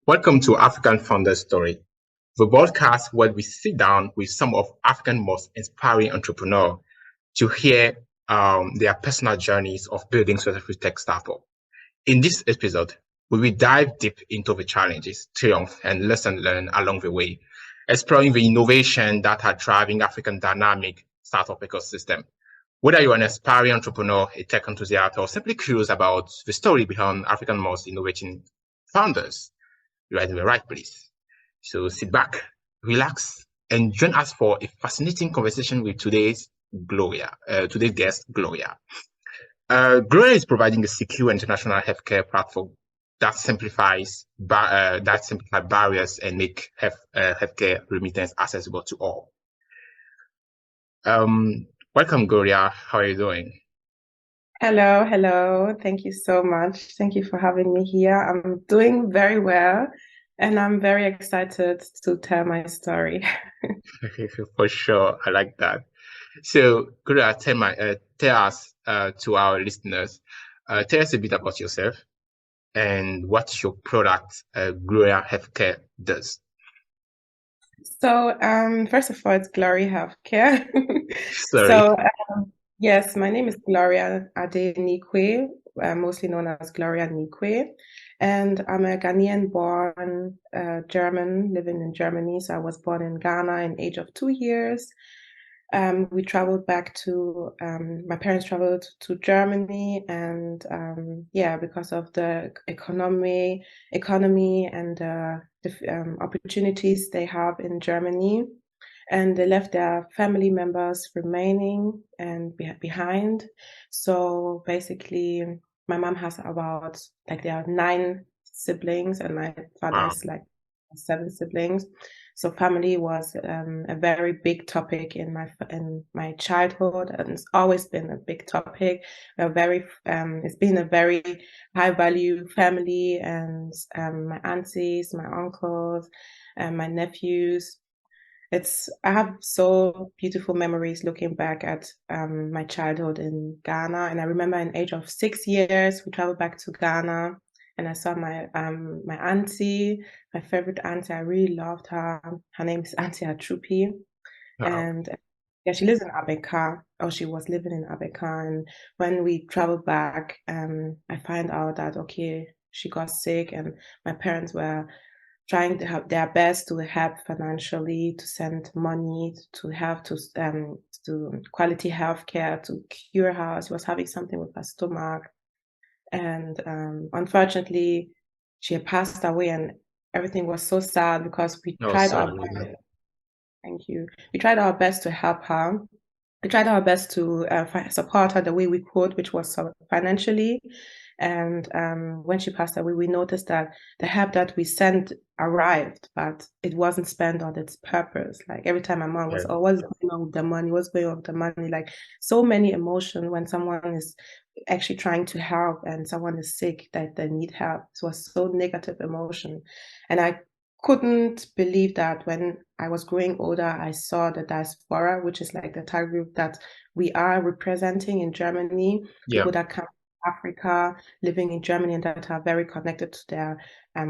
Welcome to African Founder Story, the podcast where we sit down with some of Africa's most inspiring entrepreneurs to hear their personal journeys of building successful tech startup. In this episode, we will dive deep into the challenges, triumphs, and lessons learned along the way, exploring the innovation that are driving African dynamic startup ecosystem. Whether you're an aspiring entrepreneur, a tech enthusiast, or simply curious about the story behind African most innovating founders, you are in the right place. So sit back, relax, and join us for a fascinating conversation with today's guest, Gloria. Gloria is providing a secure international healthcare platform that simplify barriers and make healthcare remittance accessible to all. Welcome, Gloria. How are you doing? Hello. Thank you so much. Thank you for having me here. I'm doing very well, and I'm very excited to tell my story. For sure, I like that. So, Gloria, tell us to our listeners, tell us a bit about yourself and what your product, Gloria Healthcare, does. First of all, it's Gloryhealthcare. Sorry. So, yes, my name is Gloria Niiquaye, mostly known as Gloria Niiquaye, and I'm a Ghanaian-born German living in Germany. So I was born in Ghana in age of 2 years. We traveled back to my parents traveled to Germany, and yeah, because of the economy and the opportunities they have in Germany, and they left their family members remaining and behind. So basically, my mom has about like there are 9 siblings, and my father Wow. is like 7 siblings. So family was a very big topic in my childhood, and it's always been a big topic. It's been a very high value family, and my aunties, my uncles, and my nephews. I have so beautiful memories looking back at my childhood in Ghana. And I remember in age of 6 years, we traveled back to Ghana, and I saw my auntie, my favorite auntie. I really loved her. Her name is Auntie Atrupi. Wow. And yeah, she lives in Abeka, or she was living in Abeka. And when we traveled back, I find out that okay, she got sick, and my parents were trying to have their best to help financially, to send money, to have to quality healthcare, to cure her. She was having something with her stomach, and unfortunately, she had passed away, and everything was so sad because we No, tried our sorry. best. Thank you. We tried our best to help her. We tried our best to support her the way we could, which was financially. And when she passed away, we noticed that the help that we sent arrived, but it wasn't spent on its purpose. Like every time my mom was, Yeah. oh, what's going on with the money? What's going on with the money? Like so many emotions when someone is actually trying to help and someone is sick that they need help. It was so negative emotion. And I couldn't believe that when I was growing older, I saw the diaspora, which is like the target group that we are representing in Germany, Yeah. people that come from Africa, living in Germany and that are very connected to their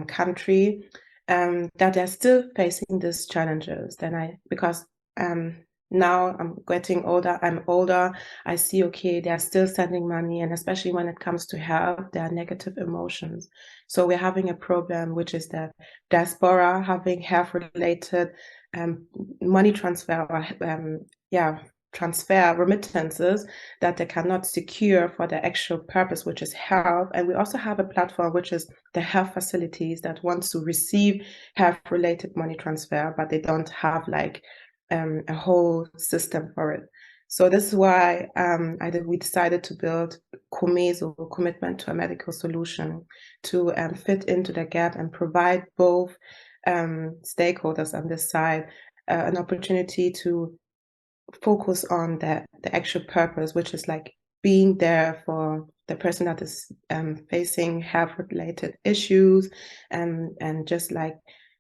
country, that they're still facing these challenges. Because um, now I'm older, I see, okay, they're still sending money, and especially when it comes to health, there are negative emotions. So we're having a problem, which is that diaspora having health related um, money transfer or transfer remittances that they cannot secure for the actual purpose, which is health. And we also have a platform which is the health facilities that want to receive health related money transfer, but they don't have like a whole system for it. So this is why we decided to build COMESO, Commitment to a Medical Solution, to fit into the gap and provide both stakeholders on this side an opportunity to focus on the actual purpose, which is like being there for the person that is facing health related issues, and just like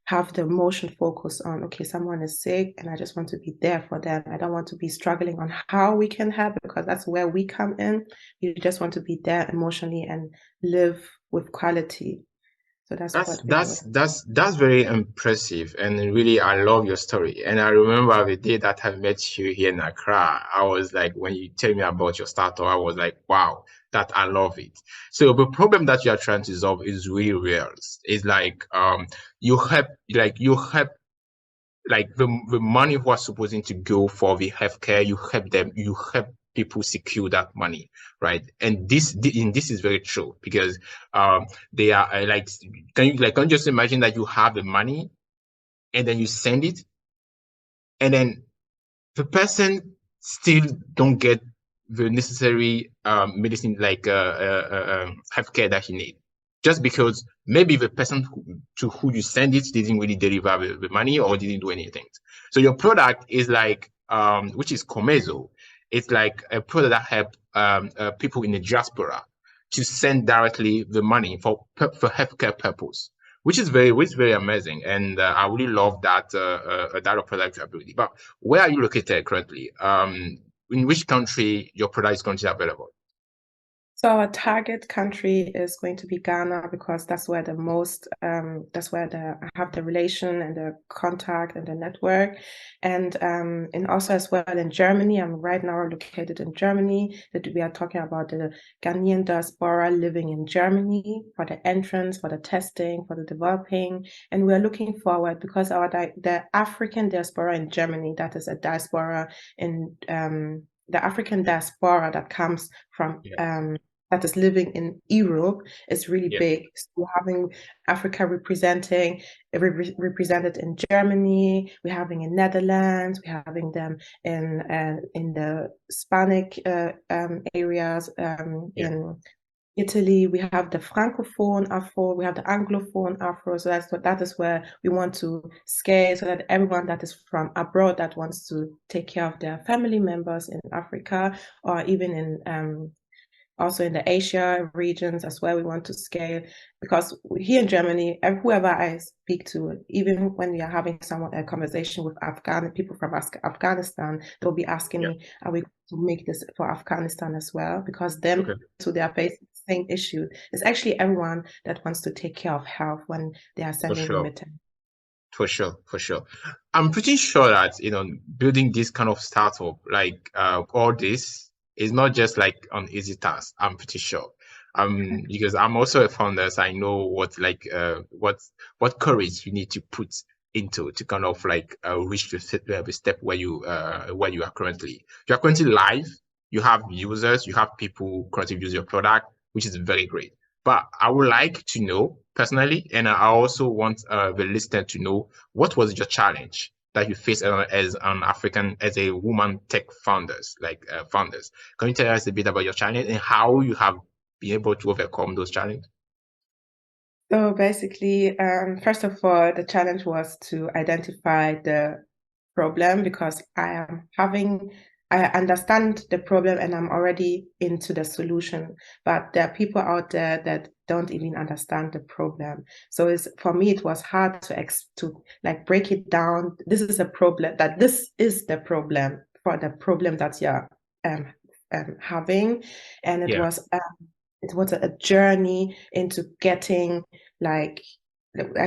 have the emotion focus on, okay, someone is sick and I just want to be there for them. I don't want to be struggling on how we can help, because that's where we come in. You just want to be there emotionally and live with quality. So that's That's what we're doing. that's that's that's very impressive, and really I love your story. And I remember the day that I met you here in Accra, I was like, when you tell me about your startup, I was like, wow, that I love it. So the problem that you are trying to solve is really real. It's like you help like the money was supposed to go for the healthcare, you help people secure that money, right? And this is very true because they are like can you just imagine that you have the money and then you send it and then the person still don't get the necessary medicine healthcare that he need just because maybe the person to who you send it didn't really deliver the money or didn't do anything. So your product is like which is Comezo. It's like a product that help people in the diaspora to send directly the money for healthcare purpose, which is very amazing, and I really love that product ability. But where are you located currently? In which country your product is currently available? So our target country is going to be Ghana because that's where that's where I have the relation and the contact and the network, and also as well in Germany. I'm right now located in Germany. That we are talking about the Ghanaian diaspora living in Germany for the entrance, for the testing, for the developing, and we are looking forward because the African diaspora in Germany, that is a diaspora in the African diaspora that comes from Yeah, that is living in Europe is really yeah, big. So we're having Africa represented in Germany, we're having in Netherlands, we're having them in the Hispanic areas, yeah. in Italy, we have the Francophone Afro, we have the Anglophone Afro. So that is where we want to scale so that everyone that is from abroad that wants to take care of their family members in Africa or even in also in the Asia regions as well. We want to scale because here in Germany, whoever I speak to, even when we are having a conversation with people from Afghanistan, they'll be asking Yeah. me, are we going to make this for Afghanistan as well? Because them Okay. too, they are facing the same issue. It's actually everyone that wants to take care of health when they are For sending sure. remittance. For sure, for sure. I'm pretty sure that, building this kind of startup, like all this is not just like an easy task. I'm pretty sure. Because I'm also a founder, so I know what courage you need to put into to kind of like reach the step where you are currently. You are currently live, you have users, you have people currently use your product, which is very great. But I would like to know personally, and I also want the listener to know what was your challenge that you faced as an African, as a woman tech founders. Can you tell us a bit about your challenge and how you have been able to overcome those challenges? So basically, first of all, the challenge was to identify the problem because I understand the problem and I'm already into the solution, but there are people out there that don't even understand the problem. So for me, it was hard to like break it down. This is a problem that this is the problem for the problem that you're um, having, and Yeah, it was a journey into getting like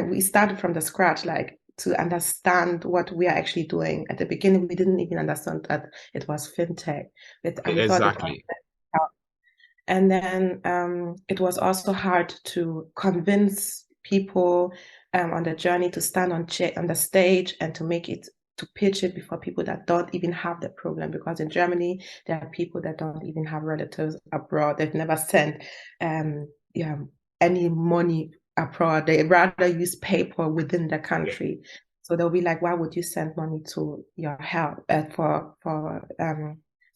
we started from the scratch, like to understand what we are actually doing. At the beginning, we didn't even understand that it was fintech, we thought it was exactly. health. And then it was also hard to convince people on the journey to stand on the stage and to pitch it before people that don't even have the problem. Because in Germany, there are people that don't even have relatives abroad. They've never sent yeah, any money abroad. They rather use paper within the Yeah, country. So they'll be like, why would you send money to your help for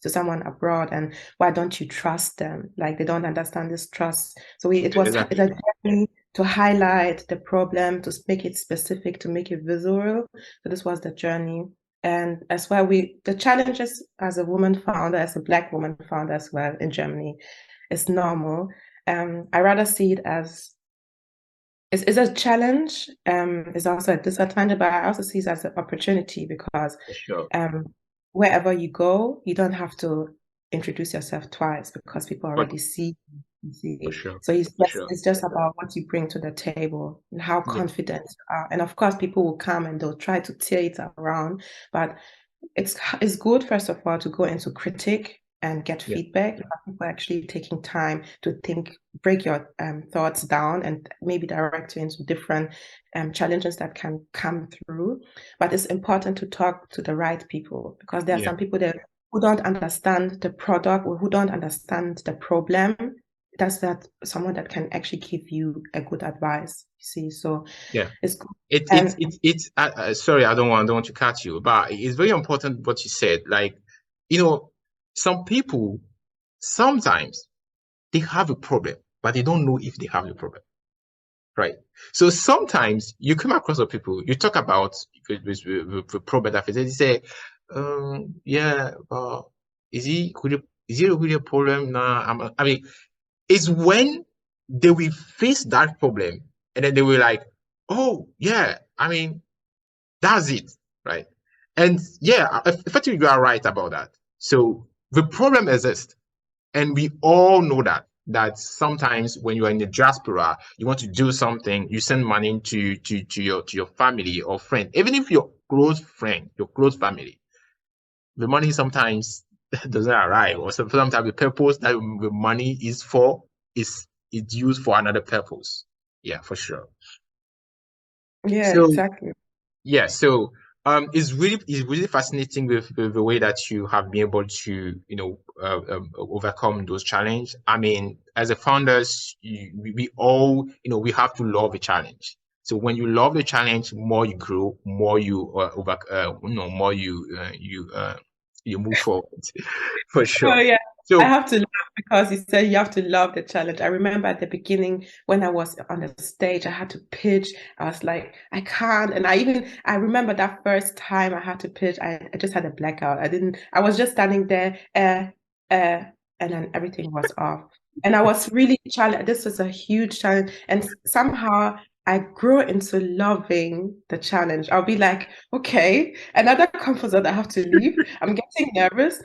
to someone abroad, and why don't you trust them? Like they don't understand this trust. So it's exactly. a journey to highlight the problem, to make it specific, to make it visual. So this was the journey. And as well, the challenges as a woman founder, as a Black woman founder as well in Germany, is normal. I rather see it as it's a challenge. It's also a disadvantage, but I also see it as an opportunity because For sure. um, wherever you go, you don't have to introduce yourself twice because people But already see. You For see, sure. so For sure. it's just about what you bring to the table and how Yeah. confident you are. And of course, people will come and they'll try to tear it around, but it's good first of all to go into critique and get Yeah. feedback. People actually taking time to think, break your thoughts down, and maybe direct you into different challenges that can come through. But it's important to talk to the right people because there are Yeah. some people that who don't understand the product or who don't understand the problem. That's that someone that can actually give you a good advice. You see, so Yeah. it's good. It's And sorry, don't want to cut you, but it's very important what you said. Like, you know, some people sometimes they have a problem, but they don't know if they have a problem, right? So sometimes you come across the people, you talk about the problem that they say, yeah, is it really a problem? Nah, I mean, it's when they will face that problem and then they will like, oh yeah, I mean, that's it, right? And yeah, effectively, you are right about that. So the problem exists, and we all know that sometimes when you are in the diaspora, you want to do something, you send money to your family or friend, even if your close friend, your close family, the money sometimes doesn't arrive, or sometimes the purpose that the money is for is used for another purpose. Yeah, for sure. yeah, So exactly. yeah, it's really fascinating with the way that you have been able to, overcome those challenges. I mean, as a founders, we all, we have to love a challenge. So when you love the challenge, more you grow, more you more you move forward for Oh sure. yeah, I So have to laugh because you said you have to love the challenge. I remember at the beginning when I was on the stage, I had to pitch. I was like, I can't. And I remember that first time I had to pitch, I just had a blackout. I was just standing there, and then everything was off. And I was really challenged. This was a huge challenge. And somehow I grew into loving the challenge. I'll be like, okay, another comfort zone I have to leave. I'm getting nervous.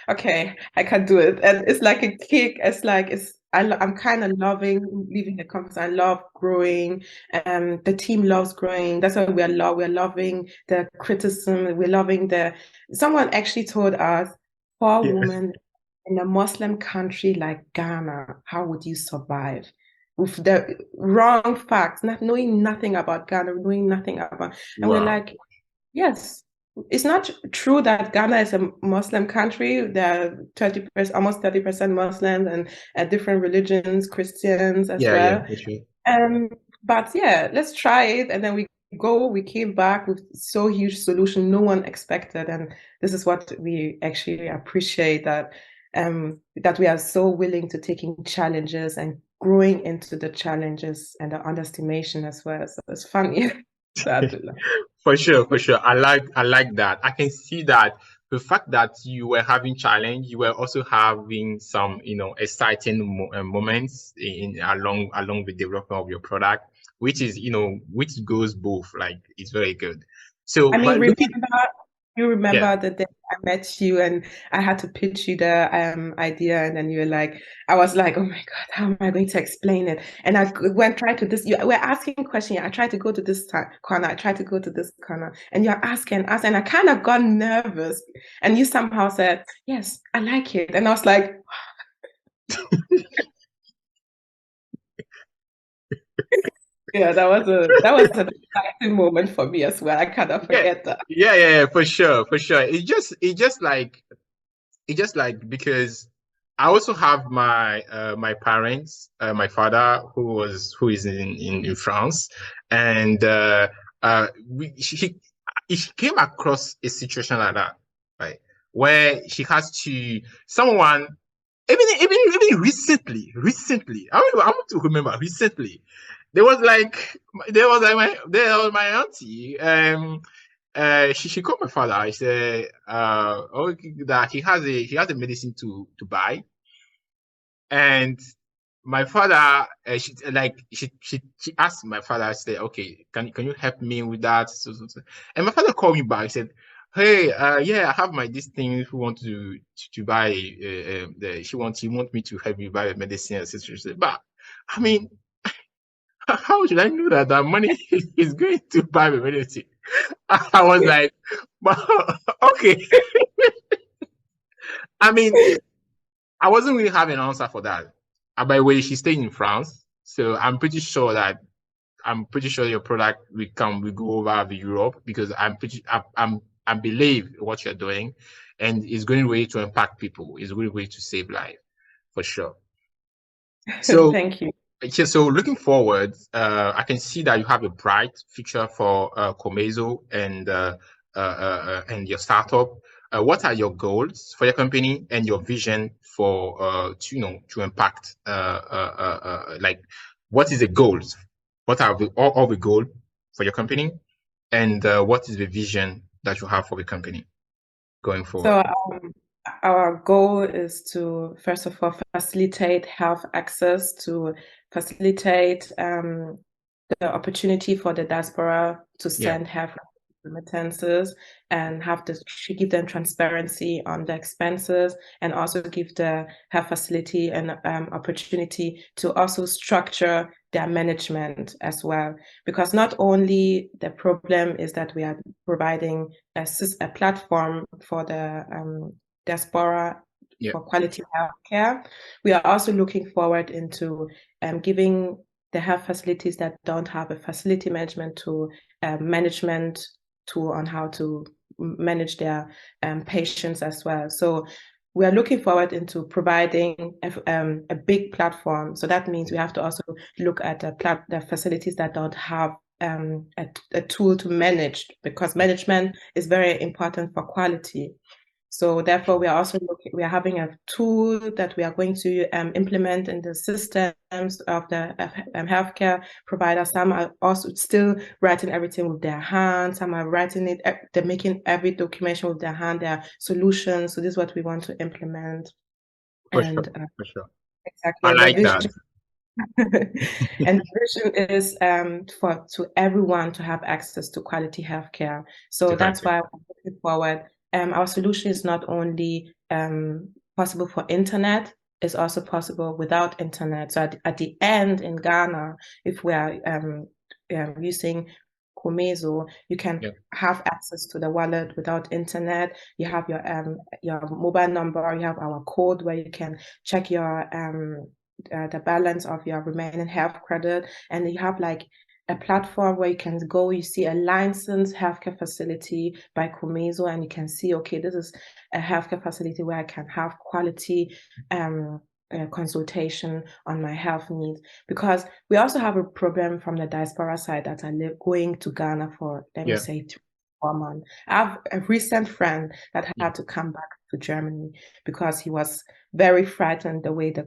Okay, I can do it. And it's like a kick. It's like I'm kind of loving leaving the comfort zone. I love growing. The team loves growing. That's why we're loving the criticism. We're loving the someone actually told us, for a yeah, woman in a Muslim country like Ghana, how would you survive? With the wrong facts, not knowing nothing about Ghana, knowing nothing about, and we're wow, like, yes, it's not true that Ghana is a Muslim country. There are 30%, almost 30% Muslims and different religions, Christians as yeah, yeah, well. for sure. Um, but yeah, let's try it. And then we came back with so huge solution no one expected. And this is what we actually appreciate that we are so willing to taking challenges and growing into the challenges and the underestimation as well. So it's funny. That For sure, for sure. I like that. I can see that the fact that you were having challenge, you were also having some, exciting moments along the development of your product, which is, which goes both. Like it's very good. So, I mean, but looking, you yeah, remember the day I met you and I had to pitch you the idea, and then you were like, I was like, oh my God, how am I going to explain it? And I went try to this. You were asking questions. I tried to go to this corner. I tried to go to this corner, and you're asking, and I kind of got nervous. And you somehow said, yes, I like it, and I was like, yeah, that was an exciting moment for me as well. I cannot yeah, forget that. yeah, for sure, for sure. It's just like because I also have my parents, my father who is in France, and she came across a situation like that, right, where she has to someone even recently I want to remember recently there was my auntie she called my father. I said, that he has a medicine to buy, and my father, she asked my father. I said, okay, can you help me with that? And my father called me back. He said, hey, yeah, I have my this thing who want to buy she want me to help you buy medicine, etc. But I mean, how should I know that that money is going to buy me medicine? I was like, but okay. I mean, I wasn't really having an answer for that. By the way, she's staying in France, so I'm pretty sure your product will go over the Europe because I believe what you're doing, and it's going way to impact people. It's going way to save life for sure. So Thank you. okay, so looking forward, I can see that you have a bright future for Comezo and your startup. What are your goals for your company and your vision for to impact like what is the goals? What are all the goal for your company and what is the vision that you have for the company going forward? So our goal is to, first of all, facilitate health access, to facilitate the opportunity for the diaspora to Yeah, send health remittances and have this give them transparency on the expenses and also give the health facility an opportunity to also structure their management as well. Because not only the problem is that we are providing a platform for the diaspora yeah, for quality healthcare, we are also looking forward into giving the health facilities that don't have a facility management to management tool on how to manage their patients as well. So we are looking forward into providing a big platform. So that means we have to also look at the facilities that don't have a tool to manage, because management is very important for quality. So therefore, we are also we are having a tool that we are going to implement in the systems of the healthcare providers. Some are also still writing everything with their hands. Some are writing it, they're making every documentation with their hand, their solutions. So this is what we want to implement. for sure, And for sure. exactly, I and the like vision that. and the vision is for to everyone to have access to quality healthcare. So that's Definitely. why we're looking forward. Our solution is not only possible for internet, it's also possible without internet. So at the end in Ghana, if we are using Komezo, you can Yeah, have access to the wallet without internet. You have your mobile number, you have our code where you can check your the balance of your remaining health credit, and you have like a platform where you can go, you see a licensed healthcare facility by Comezo, and you can see, okay, this is a healthcare facility where I can have quality consultation on my health needs. Because we also have a problem from the diaspora side that are going to Ghana for, let me yeah, say, 3 or 4 months. I have a recent friend that yeah, had to come back to Germany because he was very frightened the way the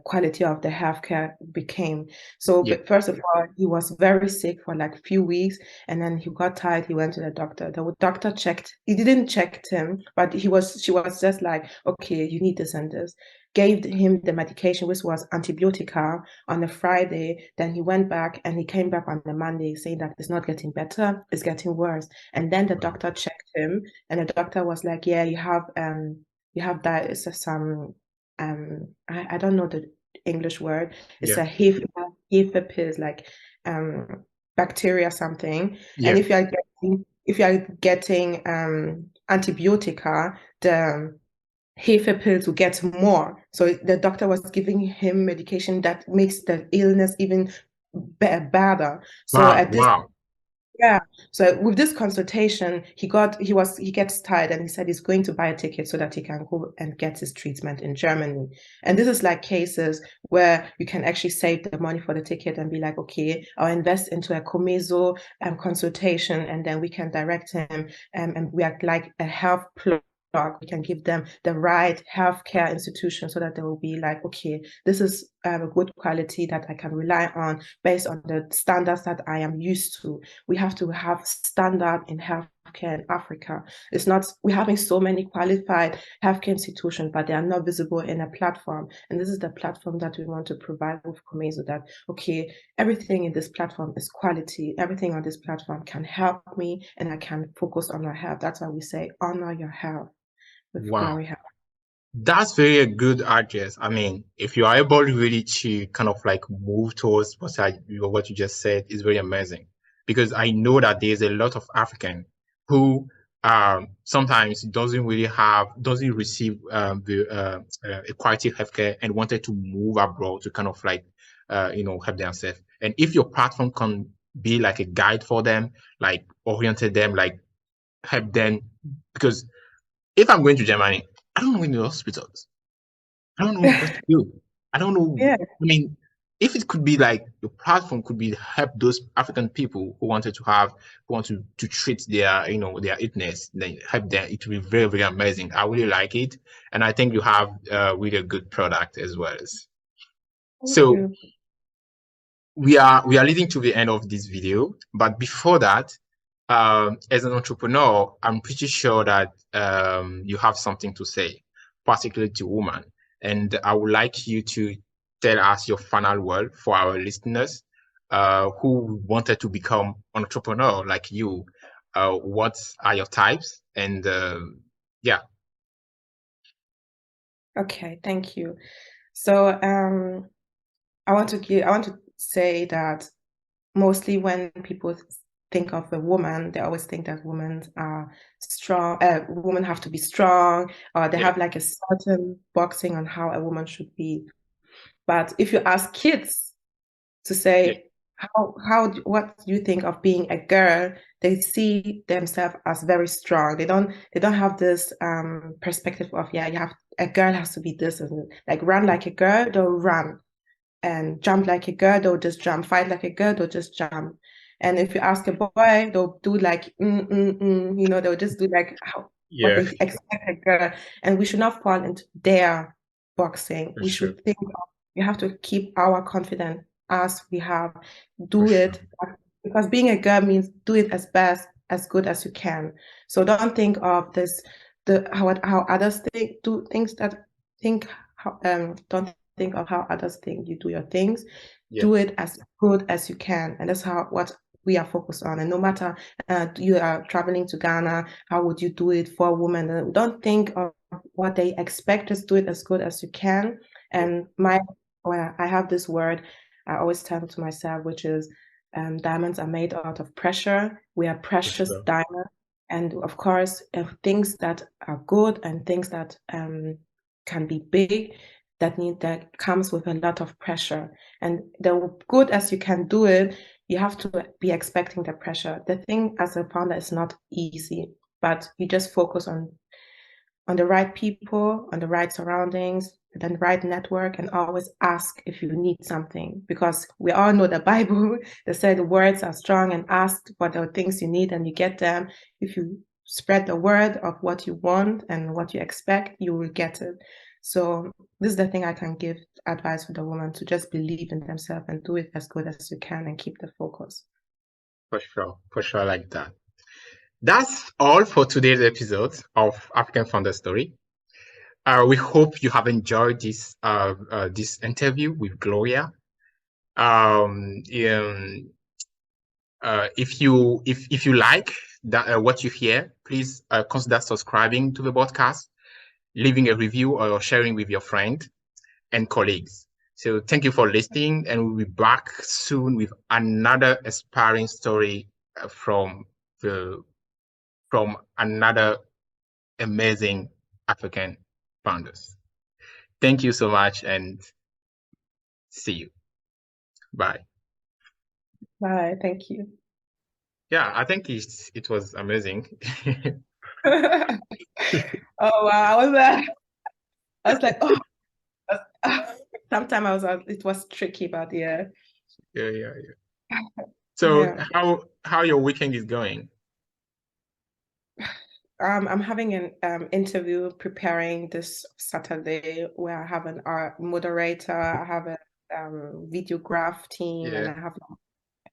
quality of the healthcare became. So, yeah. but first of all, he was very sick for like a few weeks, and then he got tired. He went to the doctor. The doctor checked. He didn't check him, but she was just like, okay, you need this and this. Gave him the medication, which was antibiotica, on a Friday. Then he went back and he came back on the Monday saying that it's not getting better, it's getting worse. And then the Wow. doctor checked him, and the doctor was like, yeah, you have that, it's some I don't know the English word. It's Yeah, a hefe pills, like bacteria something. And yeah. if you are getting antibiotica, the hefe pills will get more. So the doctor was giving him medication that makes the illness even better. So Wow, at this wow. yeah. So with this consultation, he gets tired, and he said he's going to buy a ticket so that he can go and get his treatment in Germany. And this is like cases where you can actually save the money for the ticket and be like, okay, I'll invest into a Comezo consultation, and then we can direct him, and we are like a health plug. We can give them the right healthcare institution so that they will be like, okay, this is a good quality that I can rely on based on the standards that I am used to. We have to have standard in health healthcare in Africa. It's not, we're having so many qualified healthcare institutions, but they are not visible in a platform. And this is the platform that we want to provide with Komezo, that, okay, everything in this platform is quality. Everything on this platform can help me and I can focus on my health. That's why we say honor your health with Wow. Glory Health. That's very a good address. I mean, if you are able really to kind of like move towards what you just said is very amazing, because I know that there's a lot of African who sometimes doesn't receive the quality healthcare and wanted to move abroad to kind of like help themselves. And if your platform can be like a guide for them, like oriented them, like help them, because if I'm going to Germany, I don't know any hospitals. I don't know what to do. I don't know. Yeah. I mean, if it could be like the platform could be help those African people who want to treat their, their illness, then help them, it will be very, very amazing. I really like it. And I think you have really a good product as well. Thank So you. we are leading to the end of this video, but before that, as an entrepreneur, I'm pretty sure that you have something to say, particularly to women. And I would like you to tell us your final word for our listeners who wanted to become an entrepreneur like you. What are your types? And yeah. Okay, thank you. So I want to say that mostly when people think of a woman, they always think that women are strong. Women have to be strong, or they Yeah. have like a certain boxing on how a woman should be. But if you ask kids to Yeah. say what do you think of being a girl, they see themselves as very strong. They don't have this perspective of, yeah, you have, a girl has to be this, and like run like a girl, they'll run, and jump like a girl, they'll just jump. Fight like a girl, they'll just jump. And if you ask a boy, they'll do like they'll just do like what Yeah, they expect a girl. And we should not fall into their boxing. for We sure. should think of, we have to keep our confidence as we have, For do sure. it, because being a girl means do it as good as you can. So don't think of this, how others do things, that think don't think of how others think. You do your things, Yeah. do it as good as you can, and that's what we are focused on. And no matter you are traveling to Ghana, how would you do it for women? And don't think of what they expect, just do it as good as you can. Yeah. And I have this word I always tell to myself, which is diamonds are made out of pressure. We are For precious sure. diamonds. And of course, things that are good and things that can be big, that comes with a lot of pressure. And the good as you can do it, you have to be expecting the pressure. The thing as a founder is not easy, but you just focus on the right people, on the right surroundings, the right network, and always ask if you need something. Because we all know the Bible, they say the words are strong, and ask for the things you need and you get them. If you spread the word of what you want and what you expect, you will get it. So this is the thing I can give advice for the woman, to just believe in themselves and do it as good as you can and keep the focus. For sure. For sure, like that. That's all for today's episode of African Founder Story. We hope you have enjoyed this interview with Gloria. Um, um, if you like that what you hear, please consider subscribing to the podcast, leaving a review, or sharing with your friend and colleagues. So thank you for listening, and we'll be back soon with another inspiring story from another amazing African founders. Thank you so much and see you. Bye. Bye. Thank you. Yeah, I think it was amazing. Oh wow, I was like, oh. Sometimes it was tricky, but yeah. Yeah. So Yeah. how your weekend is going? I'm having an interview preparing this Saturday, where I have an art moderator, I have a videograph team, and Yeah. I have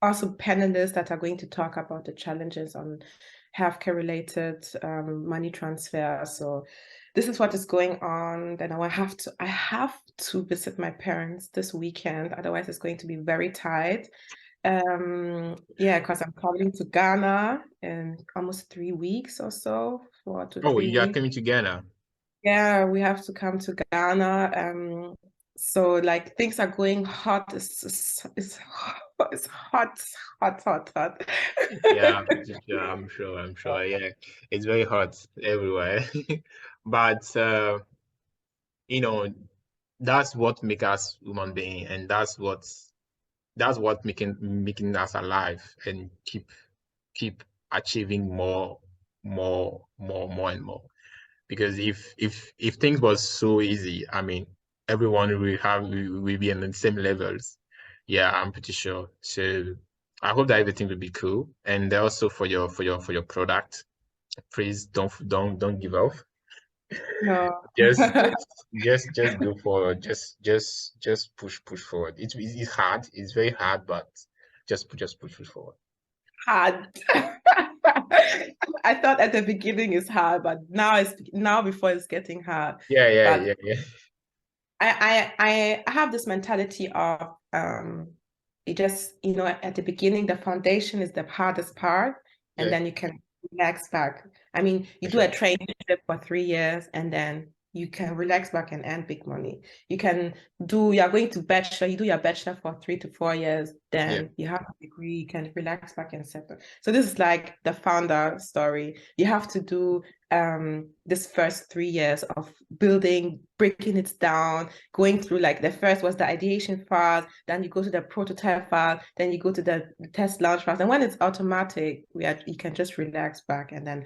also panelists that are going to talk about the challenges on healthcare related money transfer. So this is what is going on. Then I have to visit my parents this weekend. Otherwise, it's going to be very tight. Yeah, because I'm coming to Ghana in almost 3 weeks or so, four to Oh, three you are weeks. coming to Ghana. Yeah, we have to come to Ghana. So like things are going hot. It's it's hot, hot, hot, hot. Yeah, I'm sure. Yeah, it's very hot everywhere. But you know, that's what makes us human being, and that's what making us alive and keep achieving more and more. Because if things was so easy, I mean, everyone will be on the same levels. Yeah, I'm pretty sure. So I hope that everything will be cool. And also for your product, please don't give up. No. Just go forward. Just push forward. It's hard. It's very hard, but just push forward. Hard. I thought at the beginning it's hard, but now before it's getting hard. But Yeah. I have this mentality of it just, at the beginning, the foundation is the hardest part, and Yeah, then you can relax back. I mean, you for do a sure. traineeship for 3 years, and then you can relax back and earn big money. You are going to bachelor, you do your bachelor for 3 to 4 years, Yeah, then you have a degree, you can relax back and settle. So this is like the founder story. You have to do this first 3 years of building, breaking it down, going through, like, the first was the ideation phase, then you go to the prototype phase, then you go to the test launch phase. And when it's automatic, you can just relax back, and then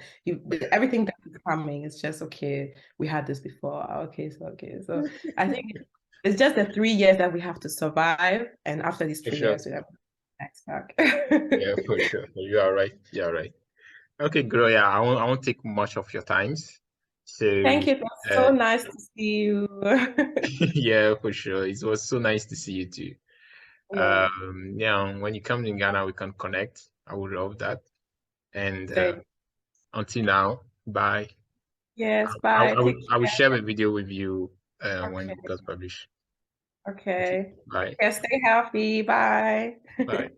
everything that is coming is just, okay, we had this before. Okay. So I think it's just the 3 years that we have to survive. And after these for three sure. years, we have to relax Yeah, back. for sure. You are right. You are right. Okay, Gloria, I won't take much of your times. So, Thank you. It was so uh, nice to see you. yeah, for sure. It was so nice to see you too. Yeah, Yeah, when you come to Ghana, we can connect. I would love that. And great. until now, bye. Yes, bye. Take I will care. share a video with you when Okay. it gets published. Okay, Okay. bye. Okay, stay healthy. Bye. Bye.